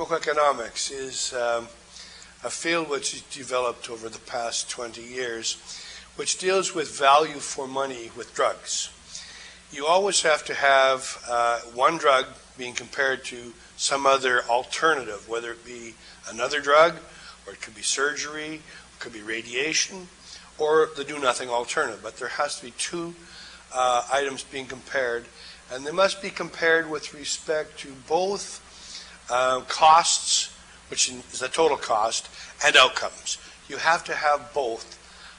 Farmacoeconomics is a field which has developed over the past 20 years, which deals with value for money with drugs. You always have to have one drug being compared to some other alternative, whether it be another drug, or it could be surgery, it could be radiation, or the do-nothing alternative. But there has to be two items being compared, and they must be compared with respect to both costs, which is the total cost, and outcomes. You have to have both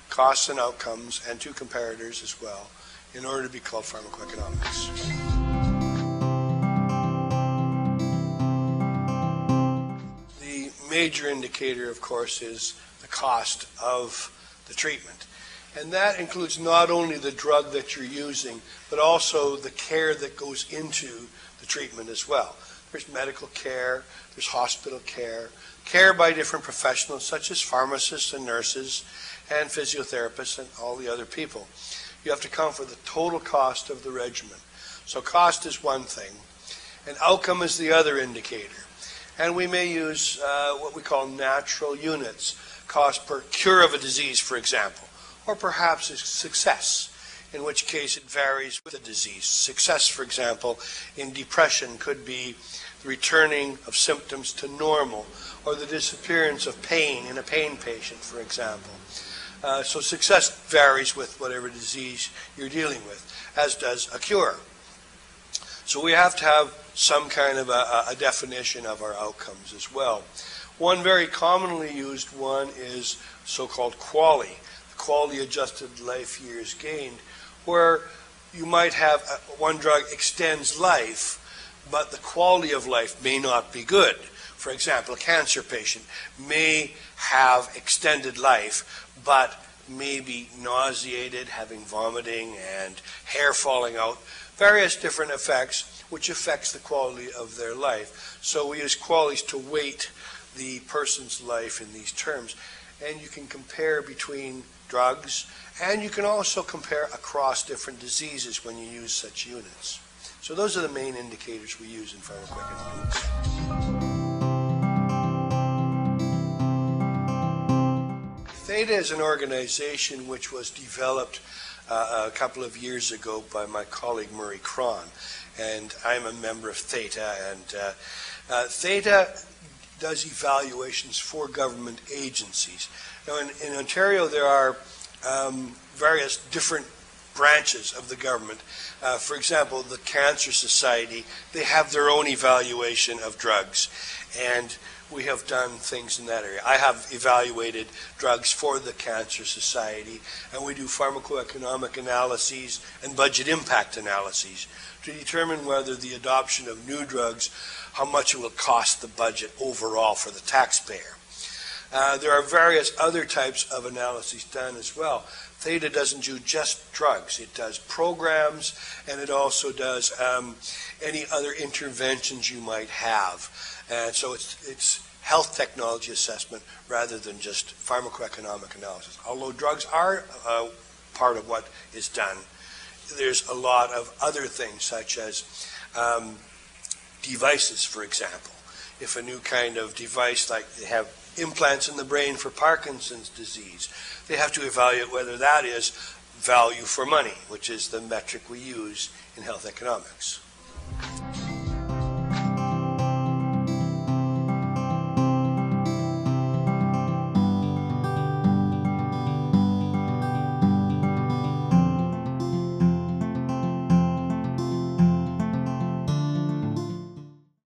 costs and outcomes and two comparators as well in order to be called pharmacoeconomics. The major indicator, of course, is the cost of the treatment. And that includes not only the drug that you're using, but also the care that goes into the treatment as well. There's medical care, there's hospital care, care by different professionals such as pharmacists and nurses and physiotherapists and all the other people. You have to account for the total cost of the regimen. So cost is one thing, and outcome is the other indicator. And we may use what we call natural units, cost per cure of a disease, for example, or perhaps a success, in which case it varies with the disease. Success, for example, in depression could be the returning of symptoms to normal, or the disappearance of pain in a pain patient, for example. So success varies with whatever disease you're dealing with, as does a cure. So we have to have some kind of a definition of our outcomes as well. One very commonly used one is so-called QALY, the Quality Adjusted Life Years Gained, where you might have one drug extends life, but the quality of life may not be good. For example, a cancer patient may have extended life, but may be nauseated, having vomiting and hair falling out, various different effects which affects the quality of their life. So we use QALYs to weight the person's life in these terms. And you can compare between drugs, and you can also compare across different diseases when you use such units. So those are the main indicators we use in pharmacoeconomics. Theta is an organization which was developed a couple of years ago by my colleague Murray Cron, and I'm a member of Theta. And Theta does evaluations for government agencies. Now in Ontario there are various different branches of the government. For example, the Cancer Society, they have their own evaluation of drugs, and we have done things in that area. I have evaluated drugs for the Cancer Society, and we do pharmacoeconomic analyses and budget impact analyses to determine whether the adoption of new drugs, how much it will cost the budget overall for the taxpayer. There are various other types of analyses done as well. Theta doesn't do just drugs. It does programs, and it also does any other interventions you might have. And so it's health technology assessment rather than just pharmacoeconomic analysis. Although drugs are part of what is done, there's a lot of other things such as devices, for example. If a new kind of device, like they have implants in the brain for Parkinson's disease, they have to evaluate whether that is value for money, which is the metric we use in health economics.